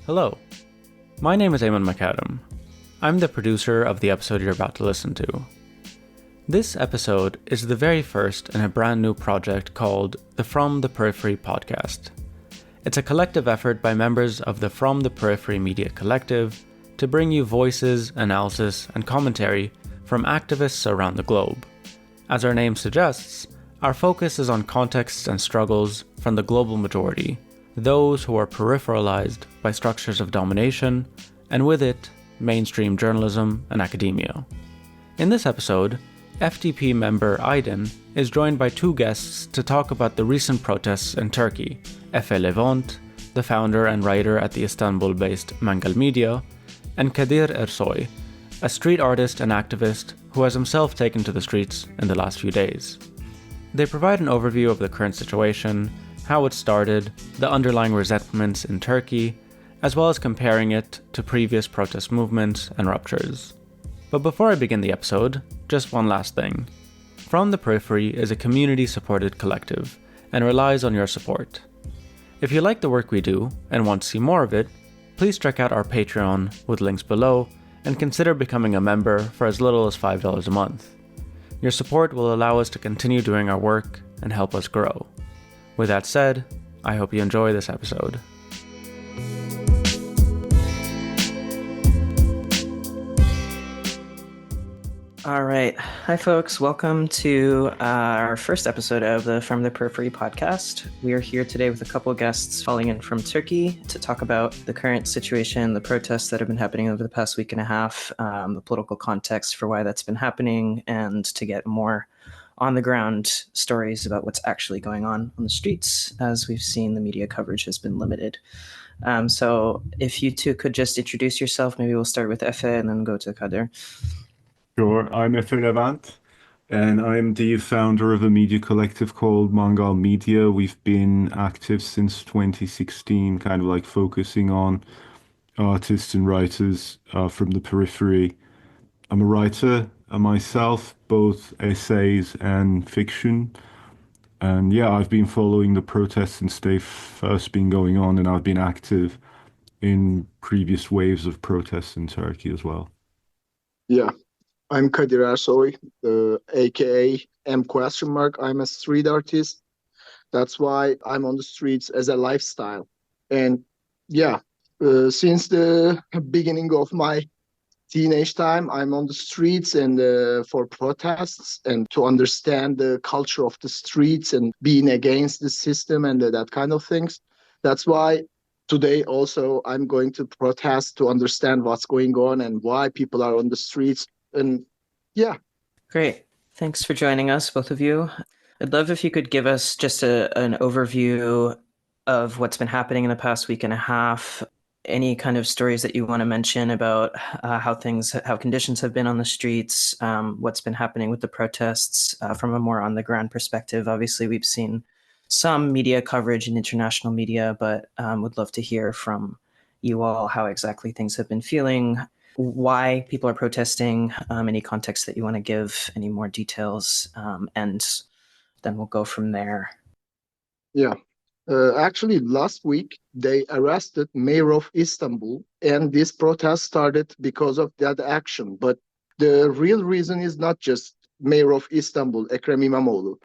Hello, my name is Eamon McAdam. I'm the producer of the episode you're about to listen to. This episode is the very first in a brand new project called the From the Periphery podcast. It's a collective effort by members of the From the Periphery Media Collective to bring you voices, analysis, and commentary from activists around the globe. As our name suggests, our focus is on contexts and struggles from the global majority, those who are peripheralized by structures of domination, and with it, mainstream journalism and academia. In this episode, FDP member Aydin is joined by two guests to talk about the recent protests in Turkey, Efe Levent, the founder and writer at the Istanbul-based Mangal Media, and Kadir Ersoy, a street artist and activist who has himself taken to the streets in the last few days. They provide an overview of the current situation, how it started, the underlying resentments in Turkey, as well as comparing it to previous protest movements and ruptures. But before I begin the episode, just one last thing. From the Periphery is a community-supported collective and relies on your support. If you like the work we do and want to see more of it, please check out our Patreon with links below and consider becoming a member for as little as $5 a month. Your support will allow us to continue doing our work and help us grow. With that said, I hope you enjoy this episode. All right. Hi, folks. Welcome to our first episode of the From the Periphery podcast. We are here today with a couple of guests calling in from Turkey to talk about the current situation, the protests that have been happening over the past week and a half, the political context for why that's been happening, and to get more on-the-ground stories about what's actually going on the streets. As we've seen, the media coverage has been limited. So if you two could just introduce yourself, maybe we'll start with Efe and then go to Kadir. Sure, I'm Ekrem İmamoğlu, and I'm the founder of a media collective called Mangal Media. We've been active since 2016, kind of like focusing on artists and writers from the periphery. I'm a writer myself, both essays and fiction. And yeah, I've been following the protests since they've first been going on, and I've been active in previous waves of protests in Turkey as well. Yeah, I'm Kadir Ersoy, aka M question mark. I'm a street artist. That's why I'm on the streets as a lifestyle. And yeah, since the beginning of my teenage time, I'm on the streets and for protests and to understand the culture of the streets and being against the system and that kind of things. That's why today also I'm going to protest to understand what's going on and why people are on the streets. And yeah. Great. Thanks for joining us, both of you. I'd love if you could give us just an overview of what's been happening in the past week and a half. Any kind of stories that you want to mention about how conditions have been on the streets, what's been happening with the protests from a more on-the-ground perspective. Obviously, we've seen some media coverage in international media, but would love to hear from you all how exactly things have been feeling, why people are protesting, any context that you want to give, any more details, and then we'll go from there. Yeah. Actually, last week, they arrested Mayor of Istanbul, and this protest started because of that action. But the real reason is not just Mayor of Istanbul, Ekrem İmamoğlu.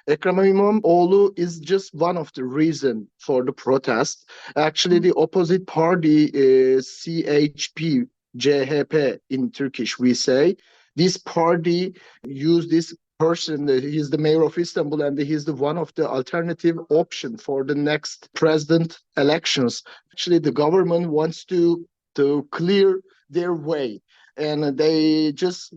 Ekrem İmamoğlu is just one of the reasons for the protest. Actually, the opposite party is CHP, CHP in Turkish, we say. This party used this person, he's the mayor of Istanbul, and he's the one of the alternative option for the next president elections. Actually, the government wants to clear their way, and they just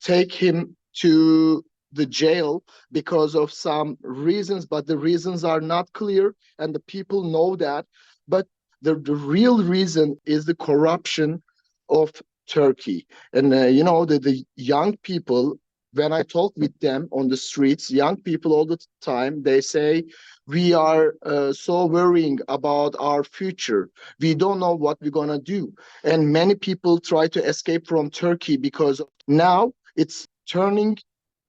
take him to the jail because of some reasons, but the reasons are not clear, and the people know that. But the real reason is the corruption of Turkey. And the young people, when I talk with them on the streets, young people all the time, they say, we are so worrying about our future. We don't know what we're going to do. And many people try to escape from Turkey because now it's turning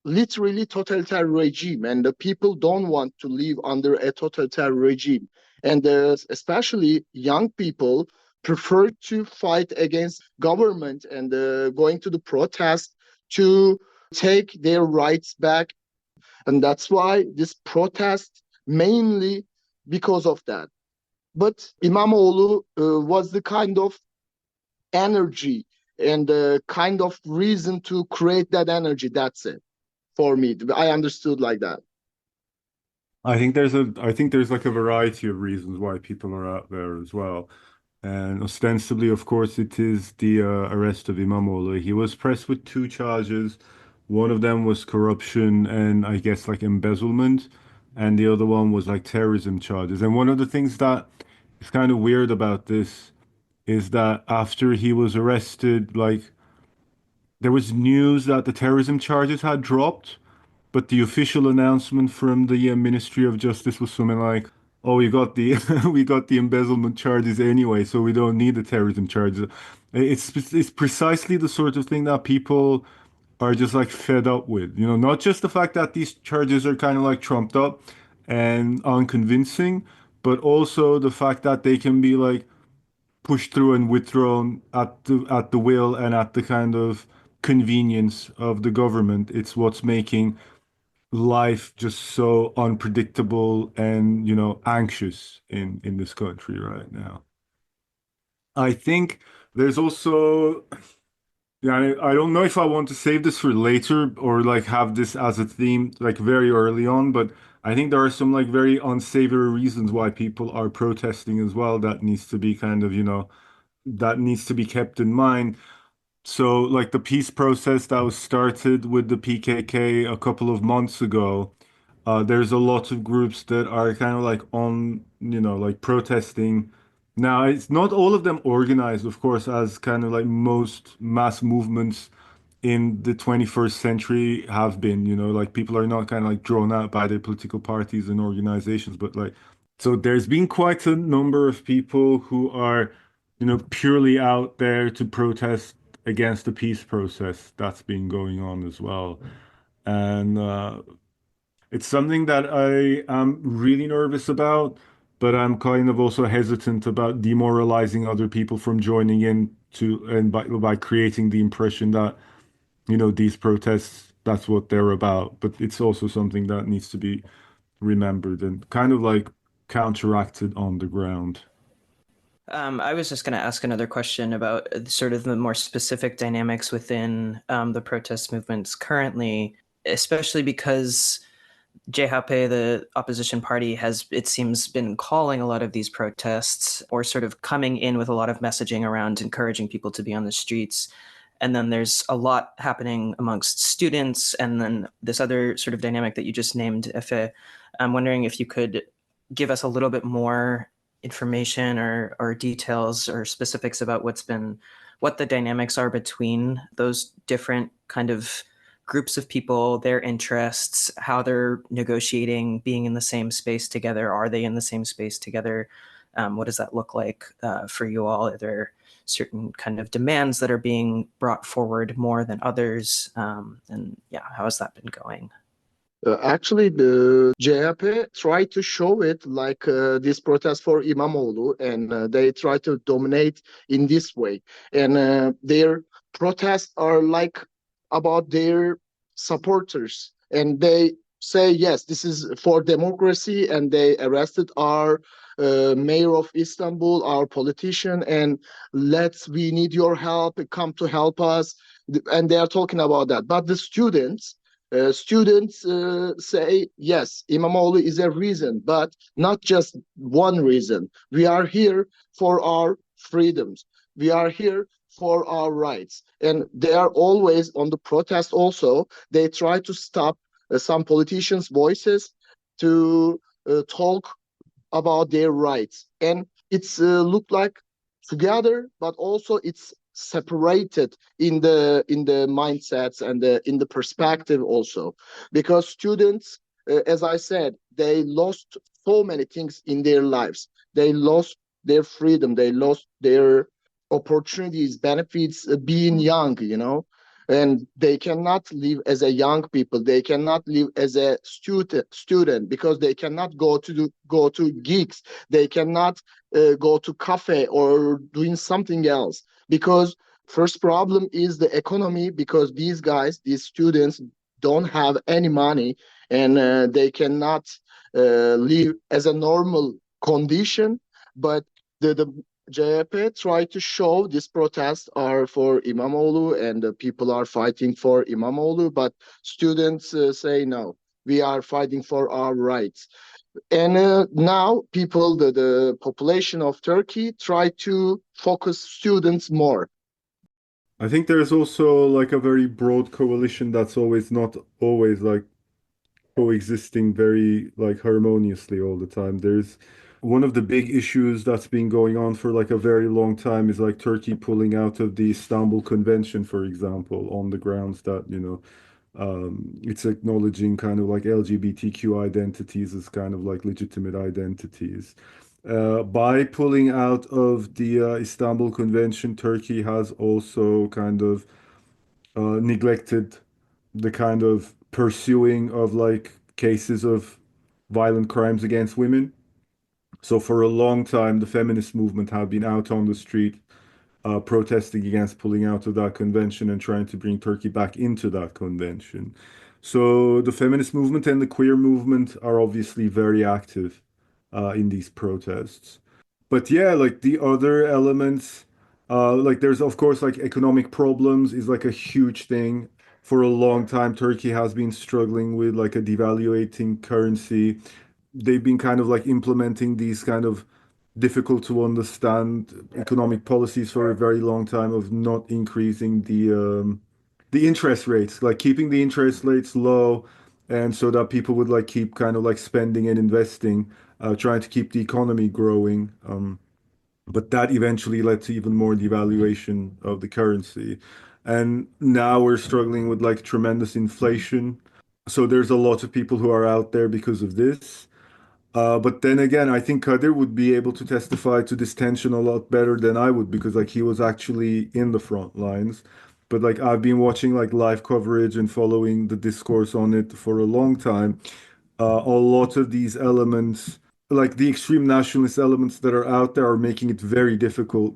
literally totalitarian regime, and the people don't want to live under a totalitarian regime. And especially young people prefer to fight against government and going to the protest to take their rights back. And that's why this protest mainly because of that. But İmamoğlu was the kind of energy and the kind of reason to create that energy. That's it for me. I understood like that. I think there's like a variety of reasons why people are out there as well. And ostensibly, of course, it is the arrest of İmamoğlu. He was pressed with two charges. One of them was corruption and I guess like embezzlement, and the other one was like terrorism charges. And one of the things that is kind of weird about this is that after he was arrested, like there was news that the terrorism charges had dropped, but the official announcement from the Ministry of Justice was something like, "Oh, we got the we got the embezzlement charges anyway, so we don't need the terrorism charges." It's precisely the sort of thing that people are just like fed up with. You know, not just the fact that these charges are kind of like trumped up and unconvincing, but also the fact that they can be like pushed through and withdrawn at the will and at the kind of convenience of the government. It's what's making life just so unpredictable and, you know, anxious in this country right now. I think there's also, yeah, I don't know if I want to save this for later or like have this as a theme like very early on, but I think there are some like very unsavory reasons why people are protesting as well that needs to be kind of, you know, that needs to be kept in mind. So, like the peace process that was started with the PKK a couple of months ago, there's a lot of groups that are kind of like on, you know, like protesting. Now, it's not all of them organized, of course, as kind of like most mass movements in the 21st century have been, you know, like people are not kind of like drawn out by their political parties and organizations, but like, so there's been quite a number of people who are, you know, purely out there to protest against the peace process that's been going on as well. And it's something that I am really nervous about, but I'm kind of also hesitant about demoralizing other people from joining in to and by creating the impression that, you know, these protests, that's what they're about. But it's also something that needs to be remembered and kind of like counteracted on the ground. I was just going to ask another question about sort of the more specific dynamics within the protest movements currently, especially because JHP, the opposition party, has, it seems, been calling a lot of these protests or sort of coming in with a lot of messaging around encouraging people to be on the streets. And then there's a lot happening amongst students. And then this other sort of dynamic that you just named, Efe. I'm wondering if you could give us a little bit more information or details or specifics about what the dynamics are between those different kind of groups of people, their interests, how they're negotiating, being in the same space together. Are they in the same space together? What does that look like for you all? Are there certain kind of demands that are being brought forward more than others? And yeah, how has that been going? Actually, the CHP tried to show it like this protest for İmamoğlu, and they try to dominate in this way. And their protests are like about their supporters, and they say, yes, this is for democracy, and they arrested our mayor of Istanbul, our politician, and we need your help, come to help us. And they are talking about that. But the students say, yes, İmamoğlu is a reason, but not just one reason. We are here for our freedoms. We are here for our rights. And they are always on the protest also. They try to stop some politicians' voices to talk about their rights. And it's look like together, but also it's separated in the mindsets and in the perspective also, because students, as I said, they lost so many things in their lives. They lost their freedom, they lost their opportunities, benefits, being young, you know. and they cannot live as a young people. They cannot live as a student because they cannot go to gigs. They cannot go to cafe or doing something else, because first problem is the economy, because these students don't have any money, and they cannot live as a normal condition. But the JHP tried to show these protests are for İmamoğlu and the people are fighting for İmamoğlu, but students say no, we are fighting for our rights. And now people, the population of Turkey, try to focus students more. I think there's also like a very broad coalition that's not always like coexisting very like harmoniously all the time. There's one of the big issues that's been going on for like a very long time is like Turkey pulling out of the Istanbul Convention, for example, on the grounds that, it's acknowledging kind of like LGBTQ identities as kind of like legitimate identities. By pulling out of the Istanbul Convention, Turkey has also kind of neglected the kind of pursuing of like cases of violent crimes against women. So for a long time, the feminist movement have been out on the street protesting against pulling out of that convention and trying to bring Turkey back into that convention. So the feminist movement and the queer movement are obviously very active in these protests. But yeah, like the other elements, like there's of course like economic problems is like a huge thing. For a long time, Turkey has been struggling with like a devaluating currency. They've been kind of like implementing these kind of difficult to understand economic policies for a very long time of not increasing the interest rates, like keeping the interest rates low, and so that people would like keep kind of like spending and investing, trying to keep the economy growing. But that eventually led to even more devaluation of the currency. And now we're struggling with like tremendous inflation. So there's a lot of people who are out there because of this. But then again, I think Kadir would be able to testify to this tension a lot better than I would because like he was actually in the front lines. But like I've been watching like live coverage and following the discourse on it for a long time. A lot of these elements, like the extreme nationalist elements that are out there, are making it very difficult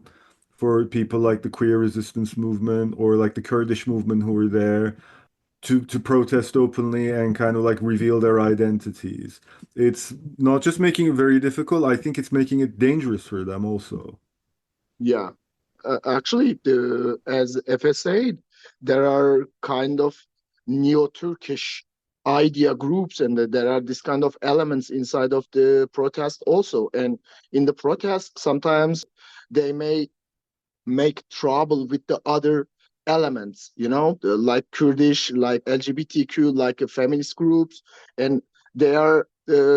for people like the queer resistance movement or like the Kurdish movement who are there to protest openly and kind of like reveal their identities. It's not just making it very difficult, I think it's making it dangerous for them also. Yeah, actually, as Efe said, there are kind of neo-Turkish idea groups, and there are this kind of elements inside of the protest also. And in the protest, sometimes they may make trouble with the other elements, like Kurdish, like LGBTQ, like feminist groups, and they are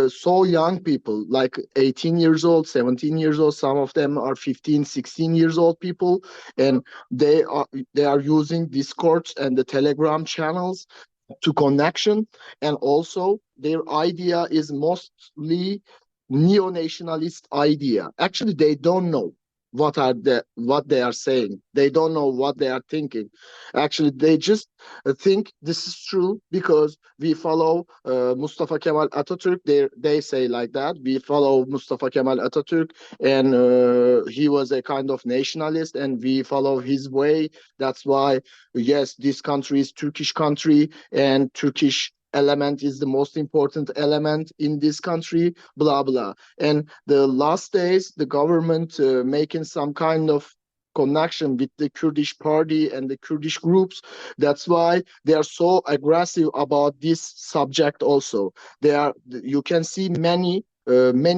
so young people, like 18 years old, 17 years old. Some of them are 15, 16 years old people, and they are using Discords and the Telegram channels to connection, and also their idea is mostly neo-nationalist idea. Actually, they don't know what they are saying. They don't know what they are thinking. Actually, they just think this is true because we follow Mustafa Kemal Atatürk. They say like that. We follow Mustafa Kemal Atatürk, and he was a kind of nationalist, and we follow his way. That's why, yes, this country is Turkish country, and Turkish element is the most important element in this country, blah blah. And the last days the government making some kind of connection with the Kurdish party and the Kurdish groups. That's why they are so aggressive about this subject also. You can see many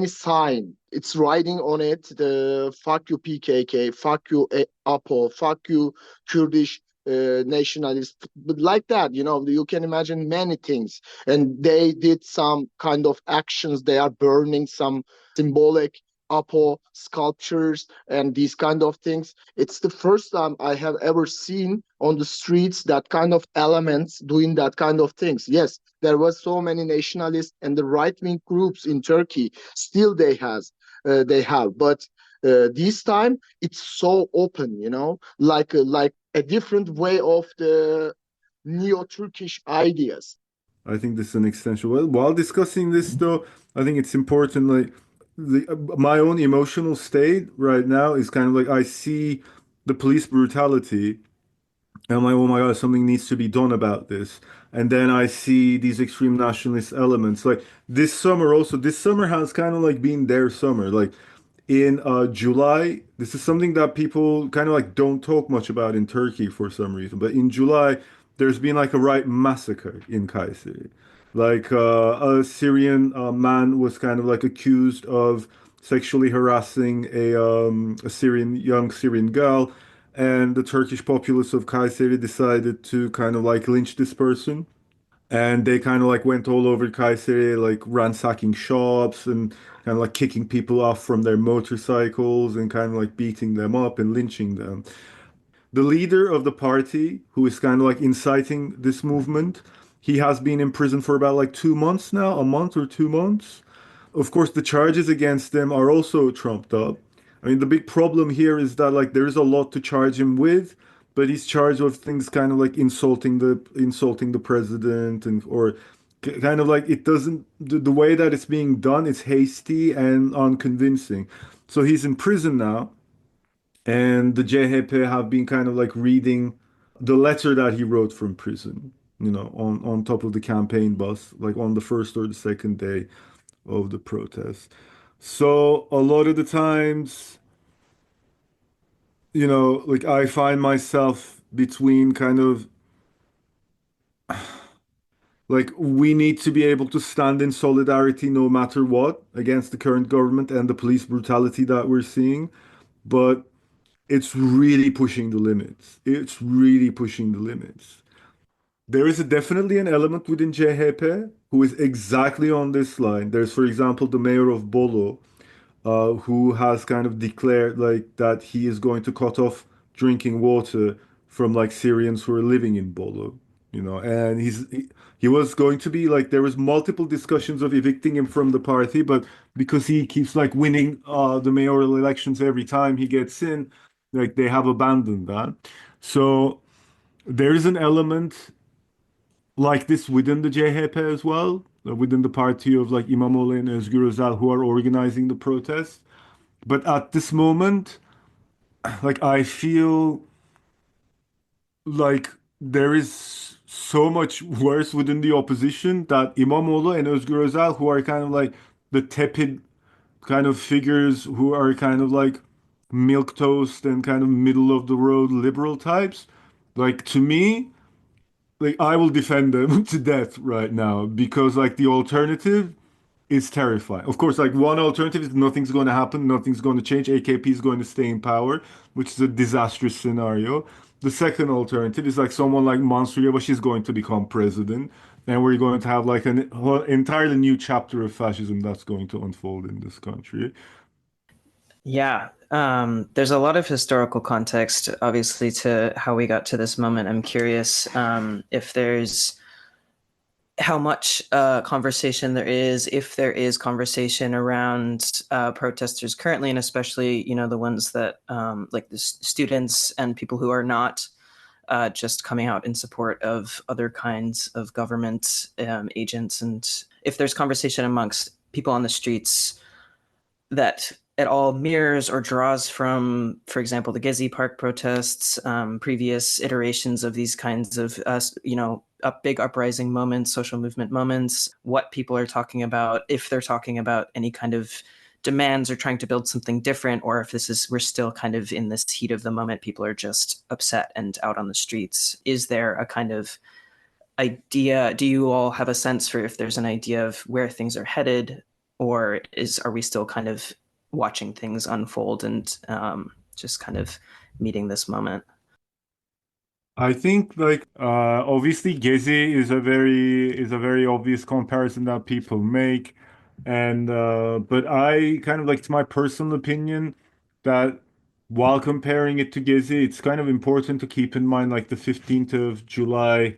sign. It's writing on it, the fuck you PKK, fuck you APO, fuck you Kurdish nationalist, but like that, you can imagine many things. And they did some kind of actions. They are burning some symbolic Apo sculptures and these kind of things. It's the first time I have ever seen on the streets that kind of elements doing that kind of things. Yes, there was so many nationalists and the right-wing groups in Turkey. Still they have, but This time it's so open, like a different way of the neo-Turkish ideas. I think this is an extension. Well, while discussing this, though, I think it's important. Like my own emotional state right now is kind of like I see the police brutality, and I'm like, oh my God, something needs to be done about this. And then I see these extreme nationalist elements. Like this summer, also, this summer has kind of like been their summer. Like in July, this is something that people kind of like don't talk much about in Turkey for some reason. But in July, there's been like a right massacre in Kayseri. Like a Syrian man was kind of like accused of sexually harassing a Syrian young Syrian girl, and the Turkish populace of Kayseri decided to kind of like lynch this person. And they kind of like went all over Kayseri, like ransacking shops and kind of like kicking people off from their motorcycles and kind of like beating them up and lynching them. The leader of the party, who is kind of like inciting this movement, he has been in prison for about like 2 months now, a month or 2 months. Of course, the charges against them are also trumped up. I mean, the big problem here is that like there is a lot to charge him with, but he's charged with things kind of like insulting the president and or kind of like it doesn't the way that it's being done is hasty and unconvincing. So he's in prison now, and the JHP have been kind of like reading the letter that he wrote from prison, on top of the campaign bus, like on the first or the second day of the protest. So a lot of the times, like I find myself between kind of like we need to be able to stand in solidarity no matter what against the current government and the police brutality that we're seeing. But it's really pushing the limits. It's really pushing the limits. There is definitely an element within JHP who is exactly on this line. There's, for example, the mayor of Bolu, who has kind of declared like that he is going to cut off drinking water from like Syrians who are living in Bolu, and he was going to be like there was multiple discussions of evicting him from the party, but because he keeps like winning the mayoral elections every time he gets in, like they have abandoned that. So there is an element like this within the JHP as well, within the party of like İmamoğlu and Özgür Özel who are organizing the protest. But at this moment, like I feel like there is so much worse within the opposition that İmamoğlu and Özgür Özel, who are kind of like the tepid kind of figures who are kind of like milk toast and kind of middle of the road liberal types, like to me, like I will defend them to death right now because like the alternative is terrifying. Of course, like one alternative is nothing's going to happen, nothing's going to change. AKP is going to stay in power, which is a disastrous scenario. The second alternative is like someone like Mansur Yavaş is going to become president, and we're going to have like an entirely new chapter of fascism that's going to unfold in this country. Yeah, there's a lot of historical context, obviously, to how we got to this moment. I'm curious if there's how much conversation there is, if there is conversation around protesters currently, and especially, the ones that like the students and people who are not just coming out in support of other kinds of government agents, and if there's conversation amongst people on the streets that at all mirrors or draws from, for example, the Gezi Park protests, previous iterations of these kinds of, big uprising moments, social movement moments, what people are talking about, if they're talking about any kind of demands or trying to build something different, or if we're still kind of in this heat of the moment, people are just upset and out on the streets. Is there a kind of idea? Do you all have a sense for if there's an idea of where things are headed, or are we still kind of watching things unfold and just kind of meeting this moment? I think like obviously Gezi is a very obvious comparison that people make, and but I kind of like it's my personal opinion that while comparing it to Gezi, it's kind of important to keep in mind like the 15th of July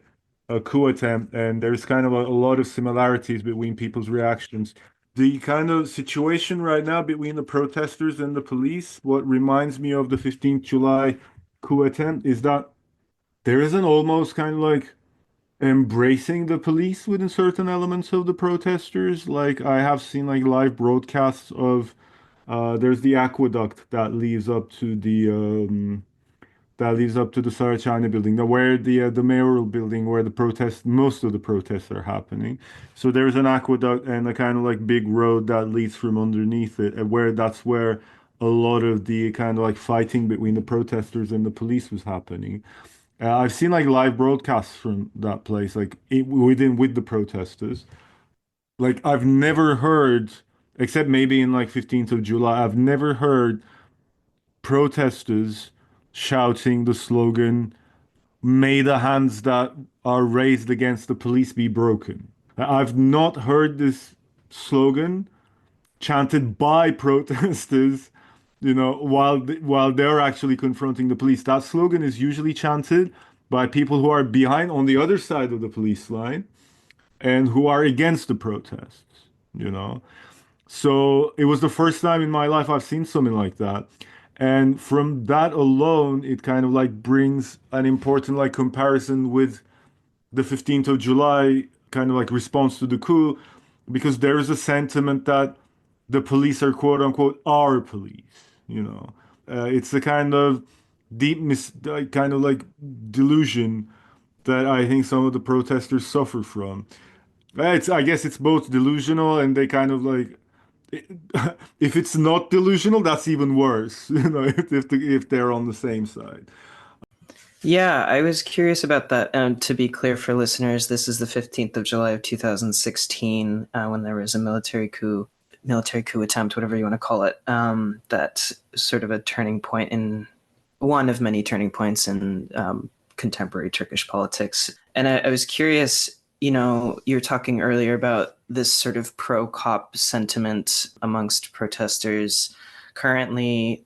coup attempt, and there's kind of a lot of similarities between people's reactions. the kind of situation right now between the protesters and the police, what reminds me of the 15th July coup attempt is that there is an almost kind of like embracing the police within certain elements of the protesters. Like I have seen like live broadcasts of there's the aqueduct that leads up to the Saraçhane building, where the mayoral building where most of the protests are happening. So there's an aqueduct and a kind of like big road that leads from underneath it, and that's where a lot of the kind of like fighting between the protesters and the police was happening. I've seen like live broadcasts from that place, like with the protesters. Like I've never heard, except maybe in like 15th of July, I've never heard protesters shouting the slogan, "May the hands that are raised against the police be broken." I've not heard this slogan chanted by protesters, while they're actually confronting the police. That slogan is usually chanted by people who are behind on the other side of the police line and who are against the protests, you know. So it was the first time in my life I've seen something like that. And from that alone, it kind of like brings an important like comparison with the 15th of July kind of like response to the coup, because there is a sentiment that the police are quote unquote our police, you know. It's a kind of kind of like delusion that I think some of the protesters suffer from. I guess it's both delusional and they kind of like if it's not delusional, that's even worse. If they're on the same side. Yeah, I was curious about that. To be clear for listeners, this is the 15th of July of 2016, when there was a military coup attempt, whatever you want to call it. That's sort of a turning point in one of many turning points in contemporary Turkish politics. And I was curious, you were talking earlier about this sort of pro-cop sentiment amongst protesters. Currently,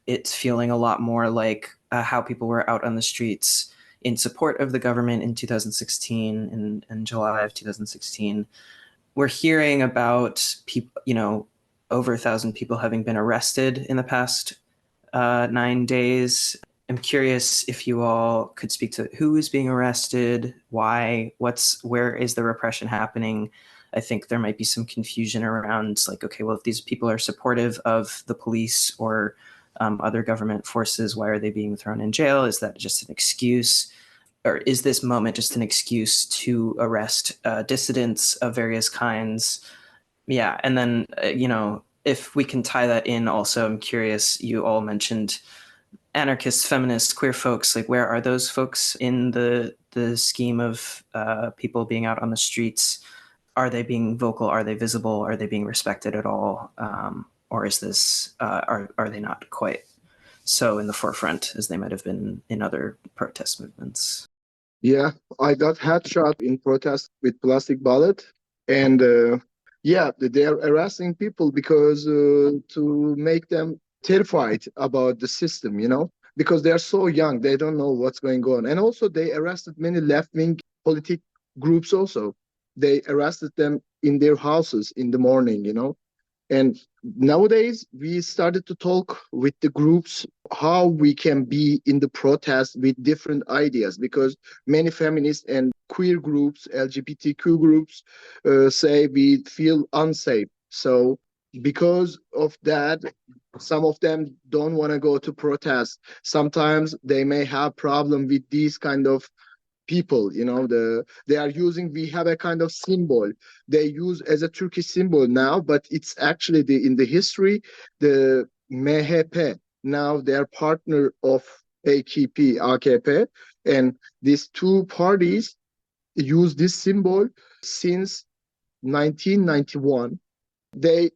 it's feeling a lot more like how people were out on the streets in support of the government in 2016, in July of 2016. We're hearing about people, over 1,000 people having been arrested in the past 9 days. I'm curious if you all could speak to who is being arrested, why, where is the repression happening? I think there might be some confusion around like, okay, well, if these people are supportive of the police or other government forces, why are they being thrown in jail? Is that just an excuse? Or is this moment just an excuse to arrest dissidents of various kinds? Yeah, and then, if we can tie that in also, I'm curious, you all mentioned anarchists, feminists, queer folks, like where are those folks in the scheme of people being out on the streets? Are they being vocal? Are they visible? Are they being respected at all? Or is this are they not quite so in the forefront as they might have been in other protest movements? Yeah, I got headshot in protest with plastic bullet, and yeah, they're harassing people because to make them terrified about the system, because they're so young, they don't know what's going on. And also, they arrested many left-wing politic groups. Also, they arrested them in their houses in the morning, And nowadays, we started to talk with the groups how we can be in the protest with different ideas, because many feminist and queer groups, LGBTQ groups, say we feel unsafe. So because of that, some of them don't want to go to protest. Sometimes they may have problem with these kind of people, they are using, we have a kind of symbol they use as a Turkish symbol now, but it's actually in the history, the MHP, now they're partner of AKP, and these two parties use this symbol since 1991. They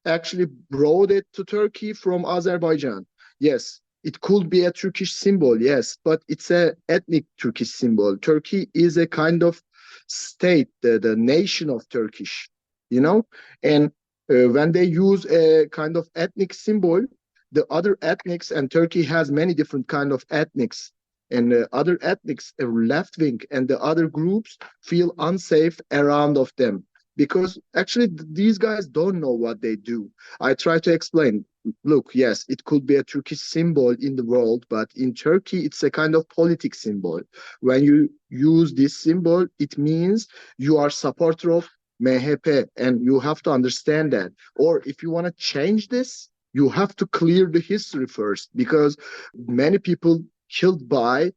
actually brought it to Turkey from Azerbaijan. Yes, it could be a Turkish symbol, yes, but it's a ethnic Turkish symbol. Turkey is a kind of state, the nation of Turkish, and when they use a kind of ethnic symbol, the other ethnics, and Turkey has many different kind of ethnics, and other ethnics, left wing, and the other groups feel unsafe around of them. because actually these guys don't know what they do. I try to explain. Look, yes, it could be a Turkish symbol in the world, but in Turkey, it's a kind of politic symbol. When you use this symbol, it means you are supporter of MHP, and you have to understand that. Or if you want to change this, you have to clear the history first, because many people killed by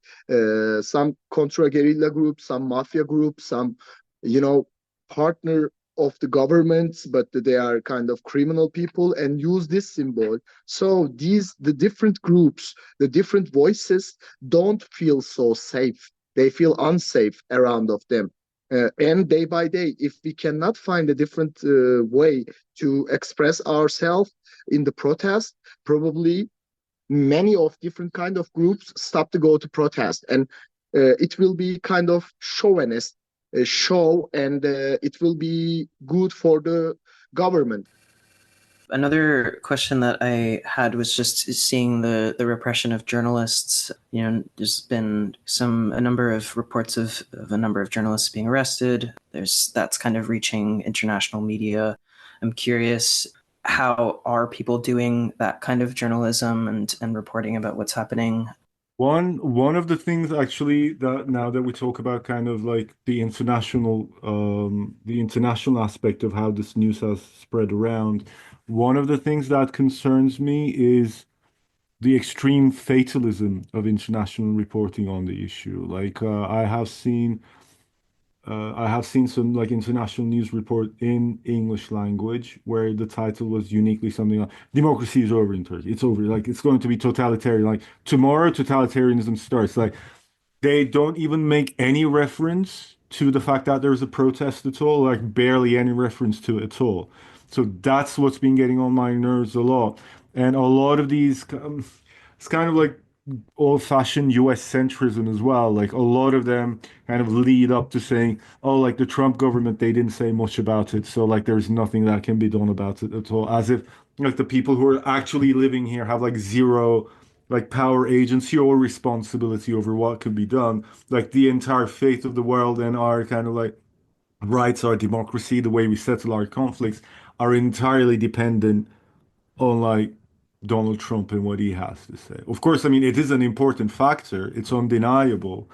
some contra guerrilla groups, some mafia groups, some, you know, partner of the governments, but they are kind of criminal people and use this symbol. So the different groups, the different voices don't feel so safe. They feel unsafe around of them. And day by day, if we cannot find a different way to express ourselves in the protest, probably many of different kind of groups stop to go to protest, and it will be kind of chauvinist show, and it will be good for the government. Another question that I had was just seeing the repression of journalists. You know, there's been a number of reports of a number of journalists being arrested. That's kind of reaching international media. I'm curious, how are people doing that kind of journalism and reporting about what's happening? One of the things actually that now that we talk about kind of like the international aspect of how this news has spread around, one of the things that concerns me is the extreme fatalism of international reporting on the issue. Like I have seen some like international news report in English language where the title was uniquely something like "Democracy is over in Turkey. It's over. Like it's going to be totalitarian. Like tomorrow, totalitarianism starts." Like they don't even make any reference to the fact that there's a protest at all. Like barely any reference to it at all. So that's what's been getting on my nerves a lot. And a lot of these, it's kind of like old-fashioned US centrism as well. Like a lot of them kind of lead up to saying, oh, like the Trump government, they didn't say much about it. So like there's nothing that can be done about it at all. As if like the people who are actually living here have like zero like power agency or responsibility over what could be done. Like the entire fate of the world and our kind of like rights, our democracy, the way we settle our conflicts are entirely dependent on like Donald Trump and what he has to say. Of course, I mean, it is an important factor, it's undeniable.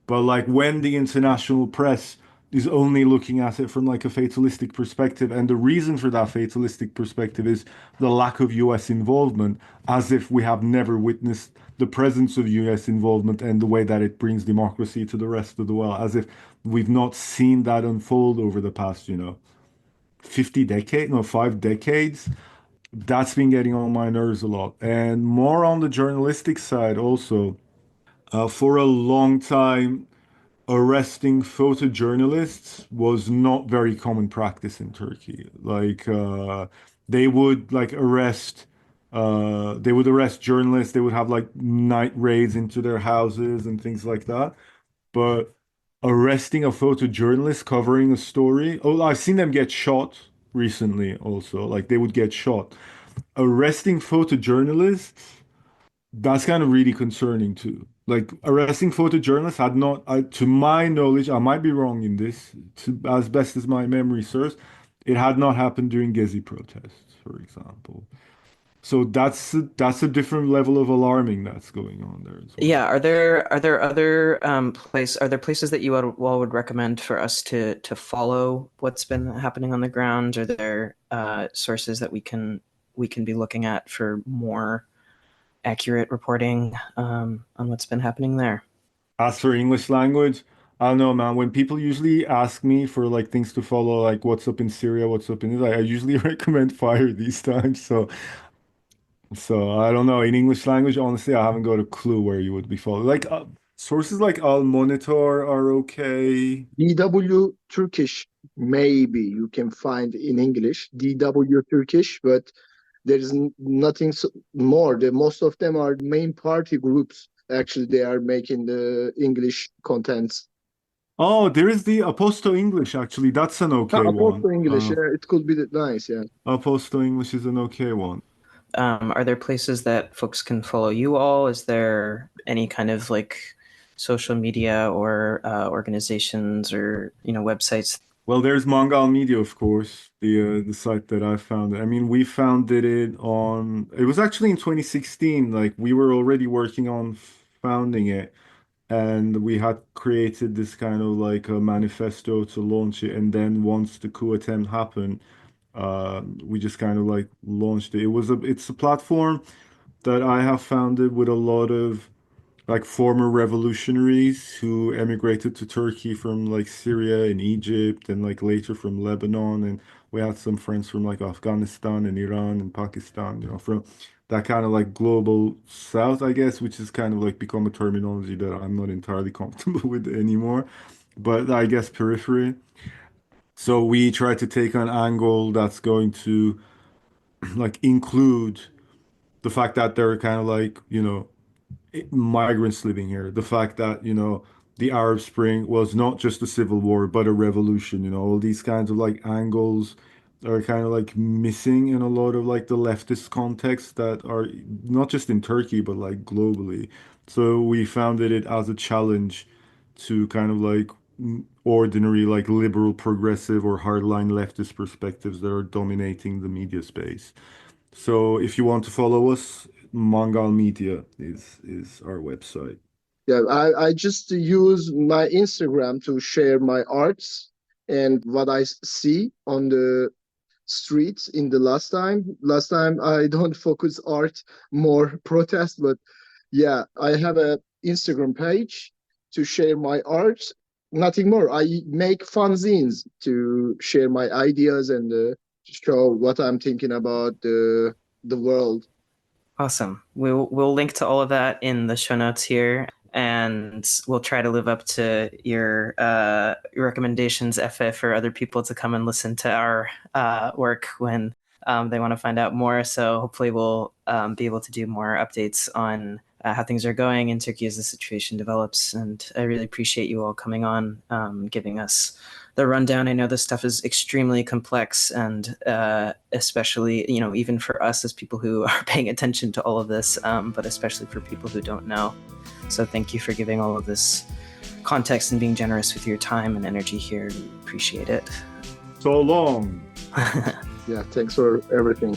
But like when the international press is only looking at it from like a fatalistic perspective, and the reason for that fatalistic perspective is the lack of US involvement, as if we have never witnessed the presence of US involvement and the way that it brings democracy to the rest of the world, as if we've not seen that unfold over the past, 50 decades, no, 5 decades. That's been getting on my nerves a lot. And more on the journalistic side also, for a long time, arresting photojournalists was not very common practice in Turkey. Like they would like arrest journalists. They would have like night raids into their houses and things like that. But arresting a photojournalist covering a story, oh, I've seen them get shot recently also. Like they would get shot. Arresting photojournalists, that's kind of really concerning too. Like arresting photojournalists had not, to my knowledge, I might be wrong in this, as best as my memory serves, it had not happened during Gezi protests, for example. So that's a different level of alarming that's going on there as well. Yeah, are there other are there places that you would recommend for us to follow what's been happening on the ground? Are there sources that we can be looking at for more accurate reporting on what's been happening there? As for English language, I don't know, man. When people usually ask me for like things to follow, like what's up in Syria, what's up in Israel, I usually recommend Fire these times. So I don't know. In English language, honestly, I haven't got a clue where you would be following. Like sources like Al Monitor are okay. DW Turkish, maybe you can find in English, DW Turkish, but there is nothing more. Most of them are main party groups. Actually, they are making the English contents. Oh, there is the Aposto English actually. That's an okay one. Also English, it could be nice, yeah. Aposto English is an okay one. Are there places that folks can follow you all? Is there any kind of like social media or organizations or websites Well, there's Mangal Media, of course, the site that I founded. I mean, we founded it on. It was actually in 2016. Like we were already working on founding it, and we had created this kind of like a manifesto to launch it. And then once the coup attempt happened, we just kind of like launched it. It's a platform that I have founded with a lot of like former revolutionaries who emigrated to Turkey from like Syria and Egypt and like later from Lebanon. And we had some friends from like Afghanistan and Iran and Pakistan, from that kind of like global south, I guess, which is kind of like become a terminology that I'm not entirely comfortable with anymore. But I guess periphery. So we try to take an angle that's going to like include the fact that they're kind of like, migrants living here. The fact that, the Arab Spring was not just a civil war, but a revolution. All these kinds of like angles are kind of like missing in a lot of like the leftist contexts that are not just in Turkey, but like globally. So we founded it as a challenge to kind of like ordinary, like liberal, progressive, or hardline leftist perspectives that are dominating the media space. So if you want to follow us, Mangal Media is our website. Yeah, I just use my Instagram to share my arts and what I see on the streets in the last time. Last time I don't focus art, more protest, but yeah, I have a Instagram page to share my art. Nothing more. I make fanzines to share my ideas and show what I'm thinking about the world. Awesome. We'll link to all of that in the show notes here, and we'll try to live up to your recommendations, Efe, for other people to come and listen to our work when they want to find out more. So hopefully we'll be able to do more updates on how things are going in Turkey as the situation develops. And I really appreciate you all coming on, giving us the rundown. I know this stuff is extremely complex, and especially, even for us as people who are paying attention to all of this, but especially for people who don't know. So thank you for giving all of this context and being generous with your time and energy here. We appreciate it. So long. Yeah, thanks for everything.